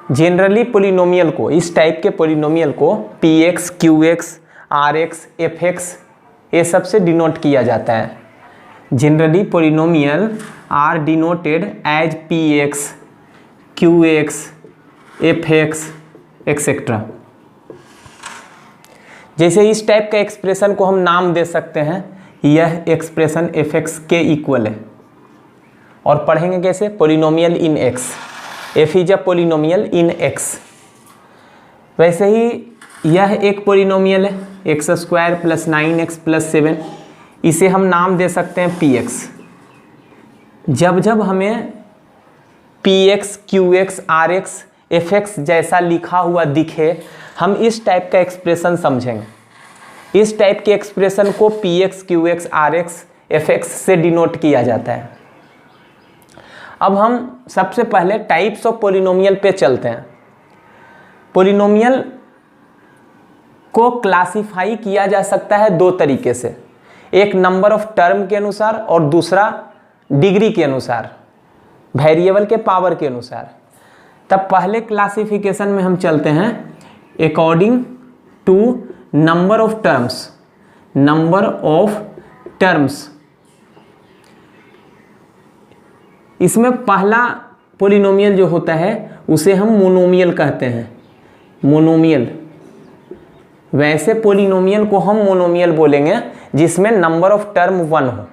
Generally polynomial को, इस type के पोलिनोमियल को P x, Q x, R x, F x ये सब से डिनोट किया जाता है। Generally polynomial are denoted as P x, Q x, F x etcetera. जैसे इस टाइप का एक्सप्रेशन को हम नाम दे सकते हैं, यह एक्सप्रेशन एफ एक्स के इक्वल है। और पढ़ेंगे कैसे? Polynomial in x, F is a polynomial in x. वैसे ही यह एक पोलिनोमियल है x square plus 9x plus 7, इसे हम नाम दे सकते हैं पी एक्स। जब जब हमें P x, Q x, R x, F x जैसा लिखा हुआ दिखे, हम इस टाइप का एक्सप्रेशन समझेंगे। इस टाइप के एक्सप्रेशन को P x, Q x, R x, F x से डिनोट किया जाता है। अब हम सबसे पहले टाइप्स ऑफ पोलिनोमियल पे चलते हैं। पोलिनोमियल को क्लासिफाई किया जा सकता है दो तरीके से, एक नंबर ऑफ टर्म के अनुसार और दूसरा डिग्री के अनुसार, वेरिएबल के पावर के अनुसार। तब पहले क्लासिफिकेशन में हम चलते हैं according to number of terms. Number of terms, इसमें पहला पोलिनोमियल जो होता है उसे हम मोनोमियल कहते हैं। मोनोमियल, वैसे पोलिनोमियल को हम मोनोमियल बोलेंगे जिसमें नंबर ऑफ टर्म 1 हो।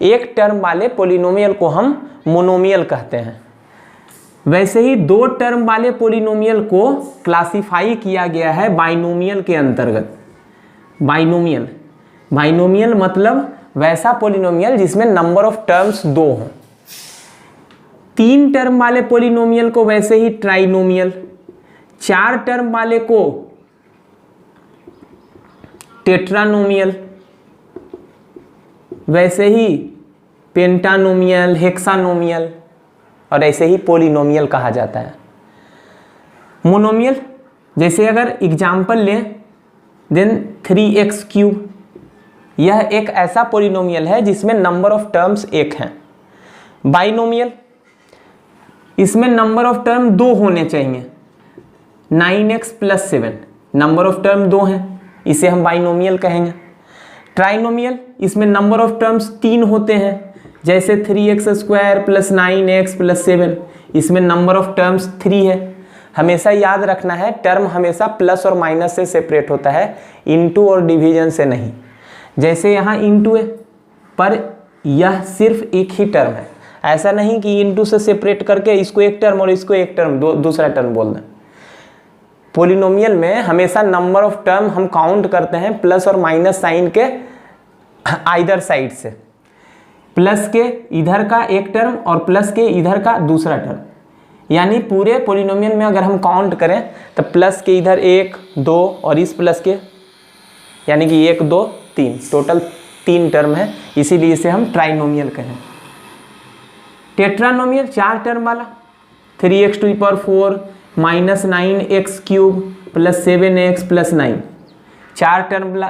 एक टर्म वाले पोलिनोमियल को हम मोनोमियल कहते हैं। वैसे ही दो टर्म वाले पोलिनोमियल को क्लासिफाई किया गया है बाइनोमियल के अंतर्गत। बाइनोमियल, बाइनोमियल मतलब वैसा पोलिनोमियल जिसमें नंबर ऑफ टर्म्स 2 हों। तीन टर्म वाले पोलिनोमियल को वैसे ही ट्राइनोमियल, चार टर्म वाले को टेट्रानोमियल, वैसे ही पेंटानोमियल, हेक्सानोमियल और ऐसे ही पोलिनोमियल कहा जाता है। मोनोमियल, जैसे अगर एग्जाम्पल लें देन 3x क्यूब, यह एक ऐसा पोलिनोमियल है जिसमें नंबर ऑफ टर्म्स 1 हैं। बाइनोमियल, इसमें नंबर ऑफ टर्म 2 होने चाहिए। 9x plus 7, number of term 2 हैं, इसे हम बाइनोमियल कहेंगे। ट्राइनोमियल, इसमें नंबर ऑफ टर्म्स 3 होते हैं, जैसे 3x square plus 9x plus 7, इसमें नंबर ऑफ टर्म्स 3 है। हमेशा याद रखना है टर्म हमेशा प्लस और माइनस से सेपरेट होता है, इनटू और डिवीजन से नहीं। जैसे यहाँ इनटू है पर यह सिर्फ एक ही टर्म है, ऐसा नहीं कि इनटू से सेपरेट करके इसको एक टर्म और इसको एक टर्म दूसरा टर्म बोल दें। पोलिनोमियल में हमेशा नंबर ऑफ टर्म हम काउंट करते हैं प्लस और माइनस साइन के आइदर साइड से। प्लस के इधर का एक टर्म और प्लस के इधर का दूसरा टर्म, यानी पूरे पोलिनोमियल में अगर हम काउंट करें तो प्लस के इधर 1, 2 और इस प्लस के यानी कि 1, 2, 3 टोटल 3 टर्म है, इसीलिए इसे हम ट्राइनोमियल कहें। टेट्रानोमियल, 4 टर्म वाला, 3x⁴ minus 9x cube plus 7x plus 9, 4 term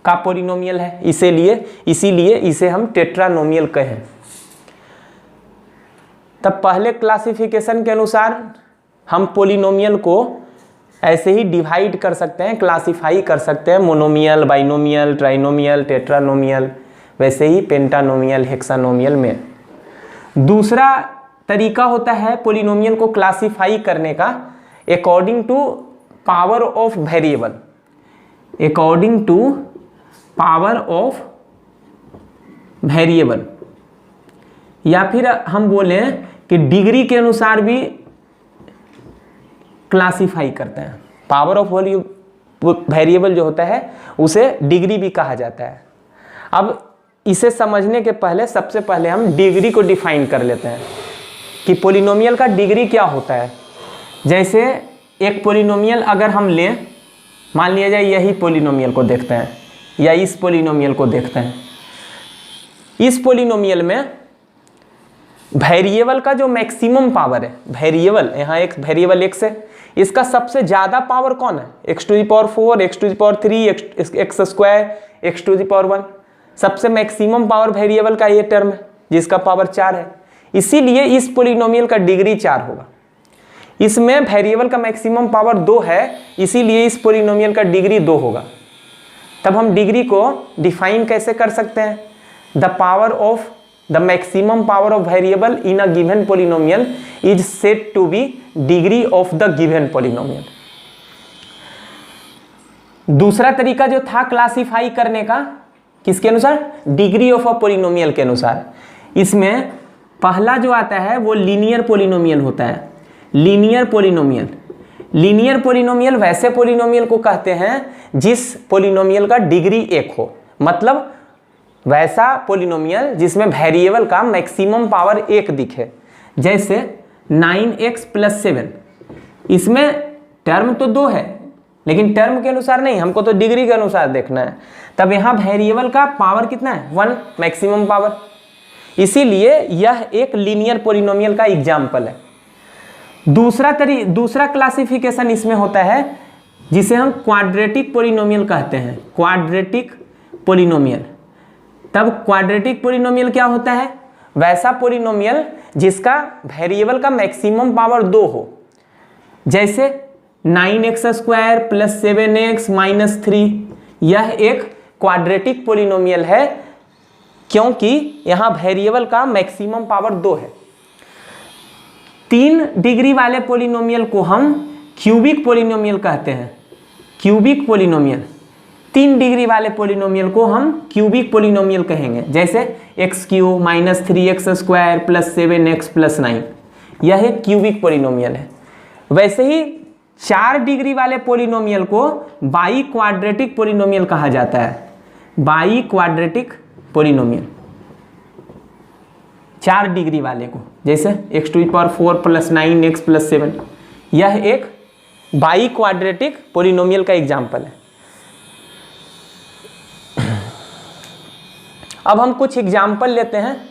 का पोलिनोमियल है, इसीलिए इसे हम टेट्रानोमियल कहें। तब पहले क्लासिफिकेशन के अनुसार हम पोलिनोमियल को ऐसे ही डिवाइड कर सकते हैं, क्लासिफाई कर सकते हैं, मोनोमियल, बाइनोमियल, ट्राइनोमियल, टेट्रानोमियल, वैसे ही पेंटानोमियल, हेक्सानोमियल में। दूसरा तरीका होता है पोलिनोमियल को क्लासिफाई करने का according to power of variable. According to power of variable, या फिर हम बोलें कि डिग्री के अनुसार भी क्लासिफाई करते हैं। पावर ऑफ वेरिएबल जो होता है उसे डिग्री भी कहा जाता है। अब इसे समझने के पहले सबसे पहले हम डिग्री को डिफाइन कर लेते हैं कि पोलिनोमियल का डिग्री क्या होता है। जैसे एक पोलिनोमियल अगर हम लें, मान लिया जाए यही पोलिनोमियल को देखते हैं या इस पोलिनोमियल को देखते हैं। इस पोलिनोमियल में वेरिएबल का जो मैक्सिमम पावर है, वेरिएबल यहाँ एक वेरिएबल x है, इसका सबसे ज़्यादा पावर कौन है? x⁴, x⁴, x square, x⁴ सबसे मैक्सिमम पावर वेरिएबल का ये टर्म है जिसका पावर 4 है, इसीलिए इस पोलिनोमियल का डिग्री 4 होगा। इसमें वेरिएबल का मैक्सिमम पावर 2 है, इसीलिए इस पोलिनोमियल का डिग्री 2 होगा। तब हम डिग्री को डिफाइन कैसे कर सकते हैं? The power of the maximum power of variable in a given polynomial is said to be degree of the given polynomial. दूसरा तरीका जो था क्लासिफाई करने का, किसके अनुसार? डिग्री ऑफ अ पोलिनोमियल के अनुसार। इसमें पहला जो आता है वो लीनियर पोलिनोमियल होता है। लीनियर पोलिनोमियल, लीनियर पोलिनोमियल वैसे पोलिनोमियल को कहते हैं जिस पोलिनोमियल का डिग्री 1 हो, मतलब वैसा पोलिनोमियल जिसमें वेरिएबल का मैक्सिमम पावर 1 दिखे। जैसे 9x + 7, इसमें टर्म तो 2 है लेकिन टर्म के अनुसार नहीं, हमको तो डिग्री के अनुसार देखना है। तब यहाँ वेरिएबल का पावर कितना है? 1 मैक्सिमम पावर, इसीलिए यह एक लीनियर पोलिनोमियल का एग्जाम्पल है। दूसरा क्लासिफिकेशन इसमें होता है जिसे हम क्वाड्रेटिक पोलिनोमियल कहते हैं। क्वाड्रेटिक पोलिनोमियल, तब क्वाड्रेटिक पोलिनोमियल क्या होता है? वैसा पोलिनोमियल जिसका वेरिएबल का मैक्सिमम पावर 2 हो। जैसे 9x² + 7x - 3, यह एक क्वाड्रेटिक पोलिनोमियल है क्योंकि यहाँ वेरिएबल का मैक्सिमम पावर 2 है। 3 डिग्री वाले पोलिनोमियल को हम क्यूबिक पोलिनोमियल कहते हैं। क्यूबिक पोलिनोमियल, 3 डिग्री वाले पोलिनोमियल को हम क्यूबिक पोलिनोमियल कहेंगे। जैसे x³ - 3x² + 7x + 9, यह एक क्यूबिक पोलिनोमियल है। वैसे ही 4 डिग्री वाले पोलिनोमियल को बाई क्वाड्रेटिक पोलिनोमियल कहा जाता है। बाई क्वाड्रेटिक पोलिनोमियल 4 डिग्री वाले को, जैसे x⁴ + 9x + 7, यह एक बाई क्वाड्रेटिक पोलिनोमियल का एग्जाम्पल है। अब हम कुछ एग्जाम्पल लेते हैं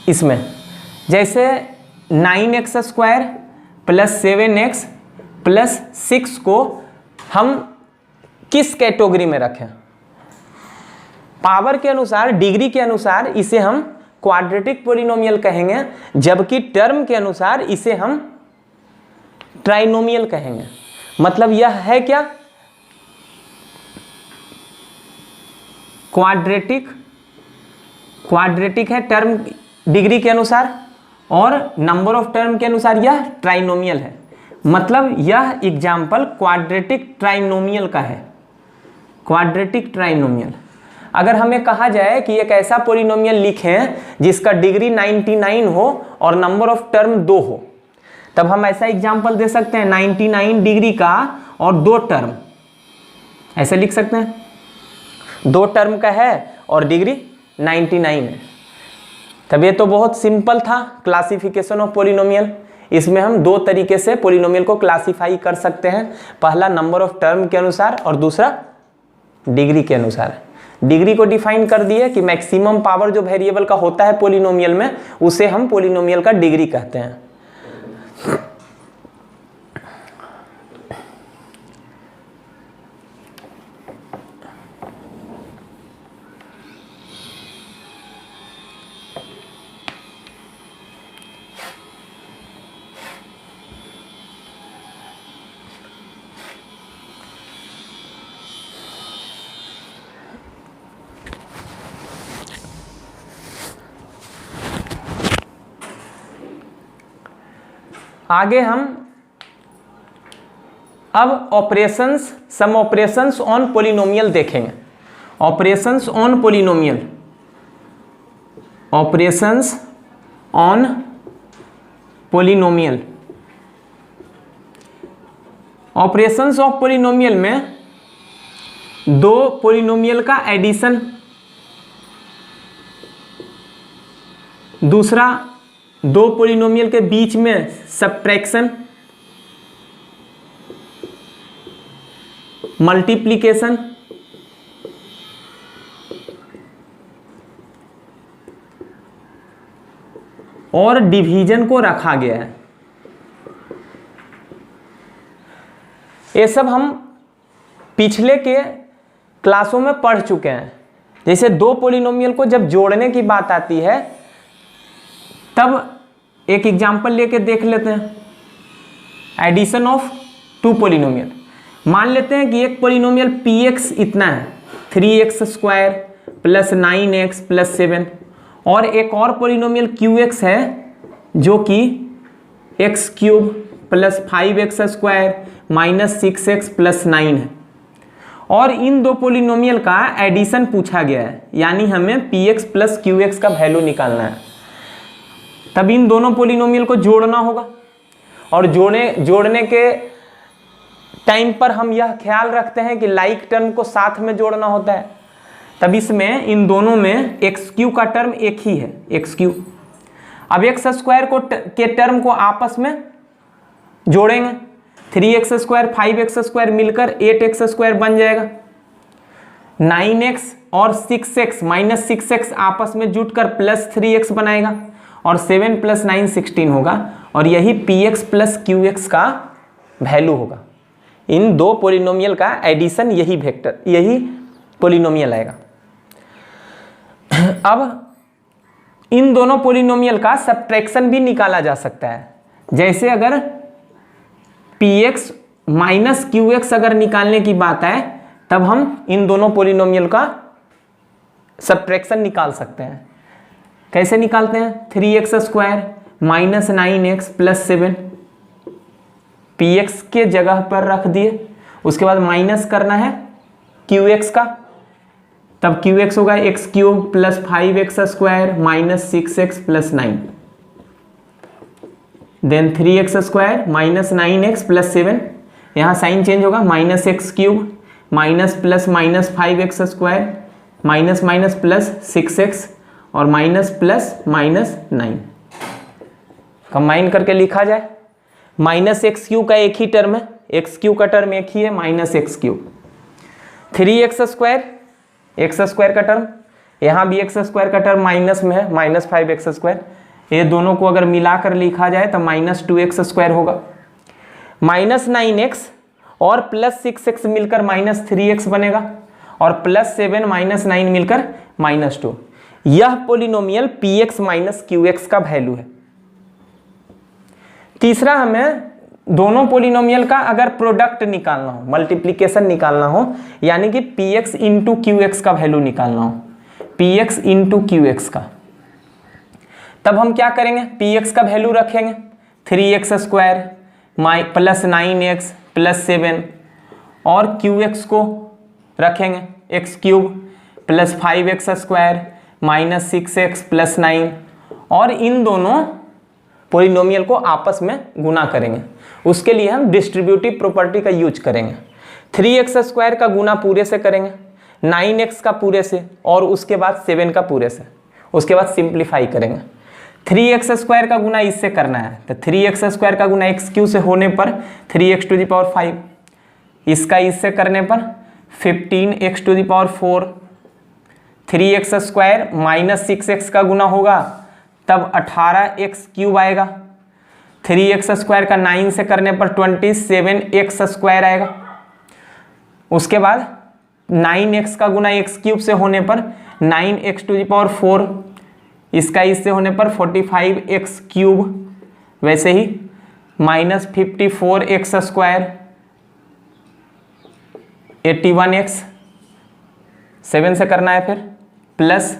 इसमें। जैसे 9x² + 7x + 6 को हम किस कैटेगरी में रखें? पावर के अनुसार, डिग्री के अनुसार इसे हम क्वाड्रेटिक पोलिनोमियल कहेंगे, जबकि टर्म के अनुसार इसे हम ट्राइनोमियल कहेंगे। मतलब यह है क्या? क्वाड्रेटिक है टर्म डिग्री के अनुसार, और नंबर ऑफ टर्म के अनुसार यह ट्राइनोमियल है। मतलब यह एग्जाम्पल क्वाड्रेटिक ट्राइनोमियल का है। क्वाड्रेटिक ट्राइनोमियल, अगर हमें कहा जाए कि एक ऐसा पोलिनोमियल लिखें जिसका डिग्री 99 हो और नंबर ऑफ टर्म 2 हो, तब हम ऐसा एग्जाम्पल दे सकते हैं 99 डिग्री का और 2 टर्म, ऐसे लिख सकते हैं। 2 टर्म का है और डिग्री 99 है। तब ये तो बहुत सिंपल था क्लासिफिकेशन ऑफ पोलिनोमियल। इसमें हम 2 तरीके से पोलिनोमियल को क्लासिफाई कर सकते हैं, पहला नंबर ऑफ टर्म के अनुसार और दूसरा डिग्री के अनुसार। डिग्री को डिफाइन कर दिए कि मैक्सिमम पावर जो वेरिएबल का होता है पोलिनोमियल में, उसे हम पोलिनोमियल का डिग्री कहते हैं। आगे हम अब सम ऑपरेशंस ऑन पोलिनोमियल देखेंगे। Operations on polynomial, operations on polynomial. Operations of polynomial में 2 पोलिनोमियल का एडिशन, दूसरा 2 पोलिनोमियल के बीच में सब्ट्रैक्शन, मल्टीप्लिकेशन और डिवीजन को रखा गया है। ये सब हम पिछले के क्लासों में पढ़ चुके हैं। जैसे 2 पोलिनोमियल को जब जोड़ने की बात आती है तब एक एग्जाम्पल लेके देख लेते हैं। Addition of two polynomial. मान लेते हैं कि एक पोलिनोमियल px इतना है 3x² प्लस 9x प्लस 7, और एक और पोलिनोमियल qx है जो कि x³ plus 5x² minus 6x plus 9 है, और इन दो पोलिनोमियल का एडिशन पूछा गया है, यानी हमें px प्लस qx का वैल्यू निकालना है। तब इन दोनों पोलिनोमियल को जोड़ना होगा, और जोड़ने के टाइम पर हम यह ख्याल रखते हैं कि लाइक टर्म को साथ में जोड़ना होता है। तब इसमें इन दोनों में x³ का टर्म एक ही है, x³। अब x² के टर्म को आपस में जोड़ेंगे, 3x² 5x² मिलकर 8x² बन जाएगा। 9x और 6x माइनस 6x आपस में जुटकर प्लस 3x बनाएगा, और 7 प्लस 9 16 होगा, और यही px प्लस qx का वैल्यू होगा। इन दो पोलिनोमियल का एडिशन यही पोलिनोमियल आएगा। अब इन दोनों पोलिनोमियल का सब्ट्रैक्शन भी निकाला जा सकता है। जैसे अगर px माइनस qx अगर निकालने की बात है, तब हम इन दोनों पोलिनोमियल का सब्ट्रैक्शन निकाल सकते हैं। कैसे निकालते हैं? 3x² minus 9x plus 7 px के जगह पर रख दिए, उसके बाद माइनस करना है qx का, तब qx होगा x³ plus 5x² minus 6x plus 9, then 3x² minus 9x plus 7, यहाँ साइन चेंज होगा, minus x³ minus plus minus 5x² minus minus plus 6x और माइनस प्लस माइनस 9। कंबाइन करके लिखा जाए, माइनस x³ का एक ही टर्म है, x³ का टर्म एक ही है, माइनस x³। 3x² का टर्म, यहाँ भी x² का टर्म माइनस में है, माइनस 5x²। ये दोनों को अगर मिलाकर लिखा जाए तो माइनस 2x² होगा। माइनस 9x और प्लस 6x मिलकर माइनस 3x बनेगा, और प्लस 7 माइनस 9 मिलकर माइनस 2। यह पोलिनोमियल px माइनस qx का वैल्यू है। तीसरा, हमें दोनों पोलिनोमियल का अगर प्रोडक्ट निकालना हो, मल्टीप्लिकेशन निकालना हो, यानी कि px इंटू qx का वैल्यू निकालना हो, px इंटू qx का, तब हम क्या करेंगे? px का वैल्यू रखेंगे 3x² प्लस 9x प्लस 7, और qx को रखेंगे x³ plus 5x² minus 6x plus 9, और इन दोनों पोलिनोमियल को आपस में गुना करेंगे। उसके लिए हम डिस्ट्रीब्यूटिव प्रॉपर्टी का यूज करेंगे। 3x² का गुना पूरे से करेंगे, 9x का पूरे से, और उसके बाद 7 का पूरे से, उसके बाद सिंप्लीफाई करेंगे। 3x² का गुना इससे करना है, तो 3x² का गुना x³ से होने पर 3x⁵, इसका इससे करने पर 15x⁴, 3x² माइनस 6x का गुना होगा तब 18x³ आएगा, 3x² का 9 से करने पर 27x² आएगा। उसके बाद 9x का गुना x³ से होने पर 9x⁴, इसका इससे होने पर 45x³, वैसे ही माइनस 54x², 81x, 7 से करना है, फिर plus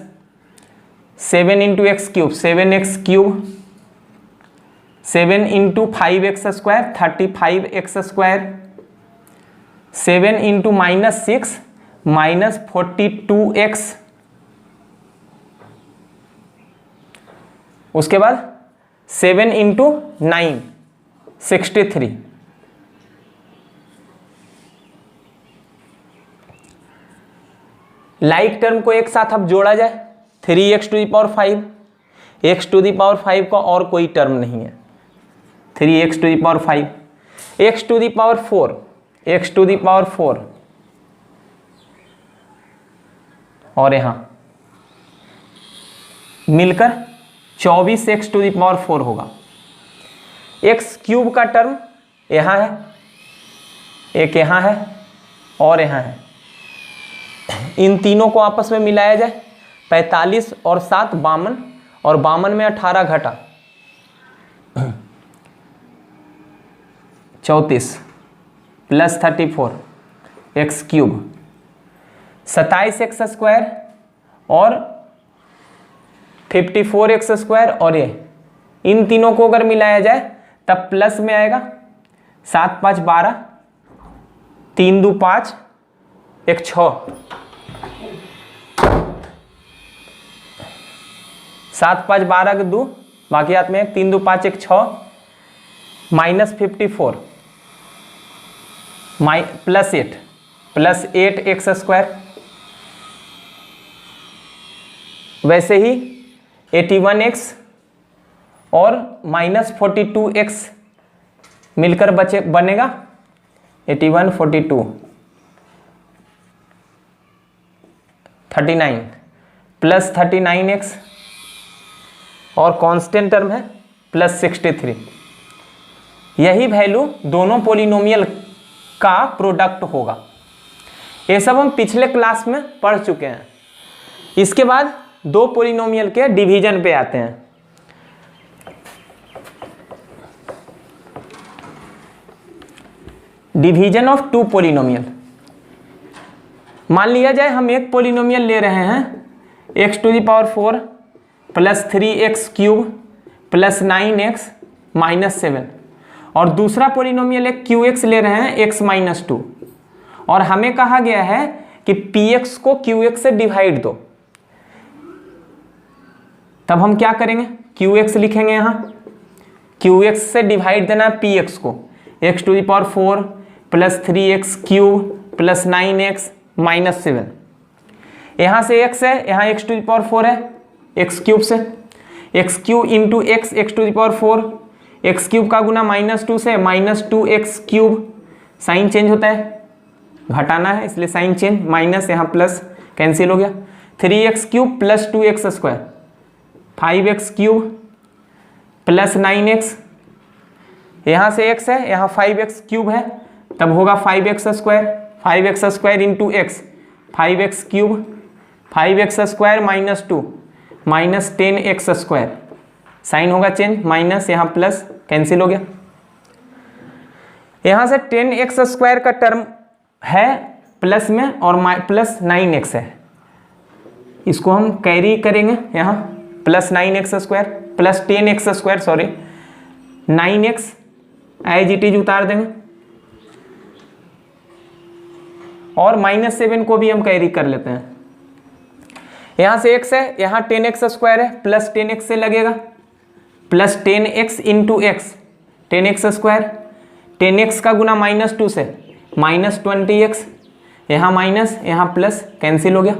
7 into x³, 7x³, 7 into 5x², 35x², 7 into minus 6 minus 42x, उसके बाद 7 इंटू 9 63, लाइक टर्म को एक साथ अब जोड़ा जाए, 3x⁵, x⁵ का और कोई टर्म नहीं है, 3x⁵, x⁴, और यहाँ मिलकर 24x⁴ होगा। x³ का टर्म यहाँ है, एक यहाँ है और यहाँ है, इन तीनों को आपस में मिलाया जाए, 45 और 7 52, और 52 में 18 घटा 34 plus 34 x cube 27 x square और 54 एक्स स्क्वायर, और ये इन तीनों को अगर मिलाया जाए तब प्लस में आएगा 7 5 12, 3 2 5, 1 6, 7 5 12 के 2, बाकी हाथ में 3 2 5 1 6, माइनस 54 प्लस 8 एक्स स्क्वायर, वैसे ही 81x और माइनस 42x मिलकर बनेगा 81 42 39 प्लस 39x और कांस्टेंट टर्म है प्लस 63। यही वैल्यू दोनों पोलिनोमियल का प्रोडक्ट होगा। ये सब हम पिछले क्लास में पढ़ चुके हैं। इसके बाद दो पोलिनोमियल के डिवीजन पे आते हैं। Division of two polynomial. मान लिया जाए हम एक पोलिनोमियल ले रहे हैं x⁴ plus 3x cube plus 9x minus 7, और दूसरा पोलिनोमियल एक qx ले रहे हैं x-2, और हमें कहा गया है कि px को qx से डिवाइड दो। तब हम क्या करेंगे, qx लिखेंगे, यहाँ qx से डिवाइड देना है px को, x⁴ plus 3x cube plus 9x minus 7। यहाँ से x है, यहाँ x⁴ है, x क्यूब से x cube into x, x⁴ x cube का गुना -2 से -2x क्यूब, साइन चेंज होता है, घटाना है इसलिए साइन चेंज, माइनस यहाँ प्लस कैंसिल हो गया, 3x cube plus 2x square, 5x cube plus 9x, यहाँ से x है, यहाँ 5x क्यूब है, तब होगा 5x square, 5x square into x, 5x cube, 5x square -2 minus 10x square, sign होगा चेंज, माइनस यहाँ प्लस कैंसिल हो गया। यहाँ से 10x स्क्वायर का टर्म है प्लस में और प्लस 9x है, इसको हम कैरी करेंगे, यहाँ plus 9x square plus 10x square, sorry 9x as it is उतार देंगे, और -7 को भी हम कैरी कर लेते हैं। यहाँ से x है, यहाँ 10x स्क्वायर है, प्लस 10x से लगेगा, plus 10x into x, 10x square, 10x का गुना -2 से -20x, यहाँ माइनस यहाँ प्लस कैंसिल हो गया,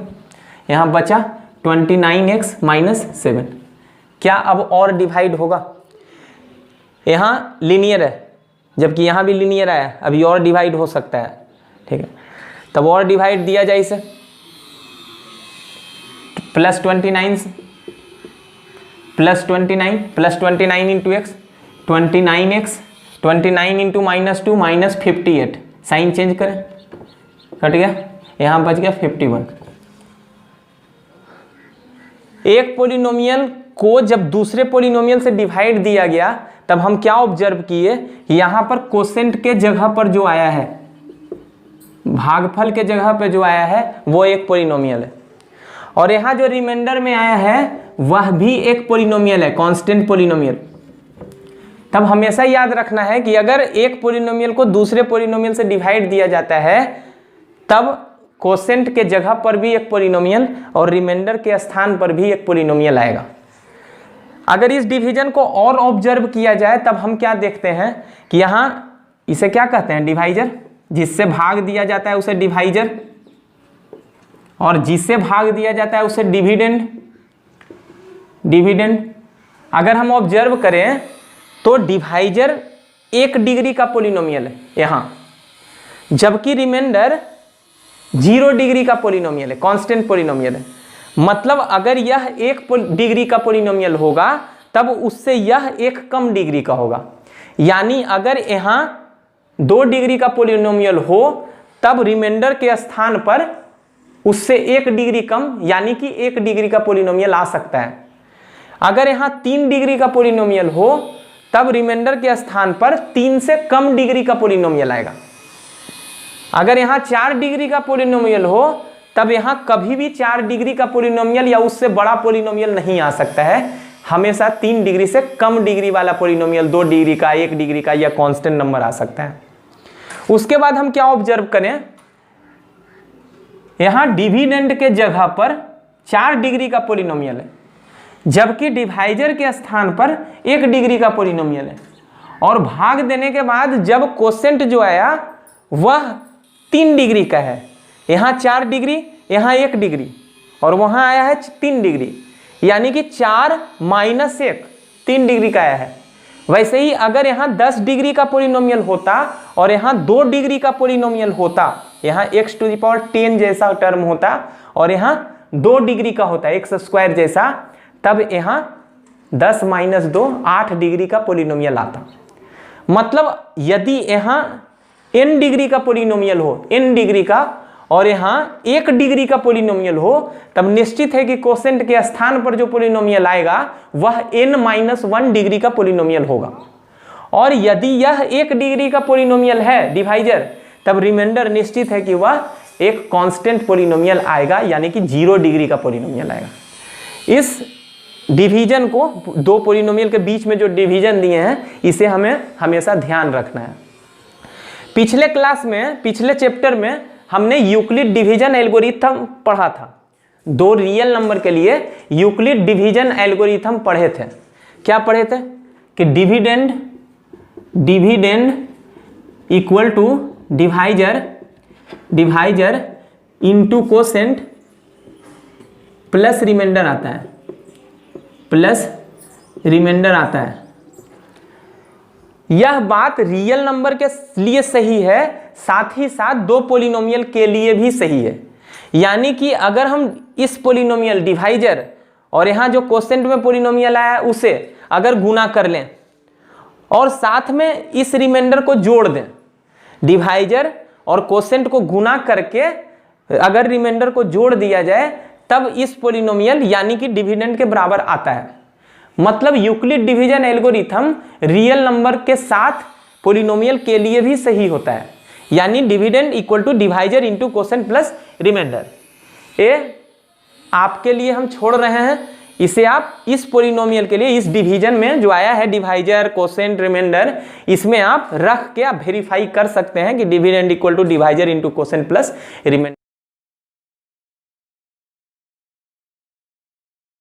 यहाँ बचा 29x माइनस 7। क्या अब और डिवाइड होगा? यहाँ लीनियर है, जबकि यहाँ भी लीनियर आया, अभी और डिवाइड हो सकता है, ठीक है, तब और डिवाइड दिया जाए इसे, plus 29 plus 29 into x, 29x, 29 into -2 minus 58, sign change करें, कट गया, यहाँ बच गया 51। एक पोलिनोमियल को जब दूसरे पोलिनोमियल से डिवाइड दिया गया तब हम क्या ऑब्जर्व किए, यहाँ पर कोसेंट के जगह पर जो आया है, भागफल के जगह पे जो आया है वो एक पोलिनोमियल है, और यहाँ जो रिमाइंडर में आया है वह भी एक पोलिनोमियल है, कांस्टेंट पोलिनोमियल। तब हमेशा याद रखना है कि अगर एक पोलिनोमियल को दूसरे पोलिनोमियल से डिवाइड दिया जाता है तब कोसेंट के जगह पर भी एक पोलिनोमियल और रिमाइंडर के स्थान पर भी एक पोलिनोमियल आएगा। अगर इस डिवीजन को और ऑब्जर्व किया जाए तब हम क्या देखते हैं कि यहाँ इसे क्या कहते हैं, डिवाइजर, जिससे भाग दिया जाता है उसे डिवाइजर, और जिससे भाग दिया जाता है उसे डिविडेंड। अगर हम ऑब्जर्व करें तो डिवाइजर 1 डिग्री का पोलिनोमियल है यहाँ, जबकि रिमाइंडर 0 डिग्री का पोलिनोमियल है, कांस्टेंट पोलिनोमियल है। मतलब अगर यह 1 डिग्री का पोलिनोमियल होगा तब उससे यह 1 कम डिग्री का होगा, यानी अगर यहाँ 2 डिग्री का पोलिनोमियल हो तब रिमाइंडर के स्थान पर उससे 1 डिग्री कम यानी कि 1 डिग्री का पोलिनोमियल आ सकता है। अगर यहाँ 3 डिग्री का पोलिनोमियल हो तब रिमाइंडर के स्थान पर 3 से कम डिग्री का पोलिनोमियल आएगा। अगर यहाँ 4 डिग्री का पोलिनोमियल हो तब यहाँ कभी भी 4 डिग्री का पोलिनोमियल या उससे बड़ा पोलिनोमियल नहीं आ सकता है। हमेशा 3 डिग्री से कम डिग्री वाला पोलिनोमियल, 2 डिग्री का, 1 डिग्री का या कांस्टेंट नंबर आ सकता है। उसके बाद हम क्या ऑब्जर्व करें, यहाँ डिविडेंड के जगह पर 4 डिग्री का पोलिनोमियल है, जबकि डिवाइजर के स्थान पर 1 डिग्री का पोलिनोमियल है। और भाग देने के बाद जब कोसेंट जो आया वह 3 डिग्री का है, यहाँ 4 डिग्री, यहाँ 1 डिग्री और वहाँ आया है 3 डिग्री, यानी कि 4 - 1 3 डिग्री का आया है। वैसे ही अगर यहाँ 10 डिग्री का पोलिनोमियल होता और यहाँ 2 डिग्री का पोलिनोमियल होता, यहाँ x⁻10 जैसा टर्म होता और यहाँ 2 डिग्री का होता x² जैसा, तब यहाँ 10 - 2 8 डिग्री का पोलिनोमियल आता। मतलब यदि यहाँ n डिग्री का पोलिनोमियल हो, n डिग्री का, और यहाँ 1 डिग्री का पोलिनोमियल हो, तब निश्चित है कि कोसेंट के स्थान पर जो पोलिनोमियल आएगा वह n - 1 डिग्री का पोलिनोमियल होगा। और यदि यह 1 डिग्री का पोलिनोमियल है डिवाइजर, तब रिमाइंडर निश्चित है कि वह एक कांस्टेंट पोलिनोमियल आएगा, यानी कि 0 डिग्री का पोलिनोमियल आएगा। इस डिवीजन को, 2 पोलिनोमियल के बीच में जो डिवीजन दिए हैं, इसे हमें हमेशा ध्यान रखना है। पिछले क्लास में, पिछले चैप्टर में हमने यूक्लिड डिवीजन एल्गोरिथम पढ़ा था। 2 रियल नंबर के लिए यूक्लिड डिवीजन एल्गोरिथम पढ़े थे। क्या पढ़े थे कि dividend equal to divisor into quotient plus remainder आता है, यह बात रियल नंबर के लिए सही है, साथ ही साथ 2 पोलिनोमियल के लिए भी सही है। यानी कि अगर हम इस पोलिनोमियल डिवाइजर और यहाँ जो कोसेंट में पोलिनोमियल आया है उसे अगर गुना कर लें और साथ में इस रिमाइंडर को जोड़ दें, डिवाइजर और कोसेंट को गुना करके अगर रिमाइंडर को जोड़ दिया जाए, तब इस पोलिनोमियल यानी कि डिविडेंड के बराबर आता है। मतलब Euclid division algorithm real number के साथ पोलिनोमियल के लिए भी सही होता है, यानी dividend equal to divisor into quotient plus remainder. ये आपके लिए हम छोड़ रहे हैं, इसे आप इस पोलिनोमियल के लिए इस डिवीजन में जो आया है डिवाइजर, कोसेंट, रिमाइंडर, इसमें आप रख के आप वेरीफाई कर सकते हैं कि dividend equal to divisor into quotient plus reminder.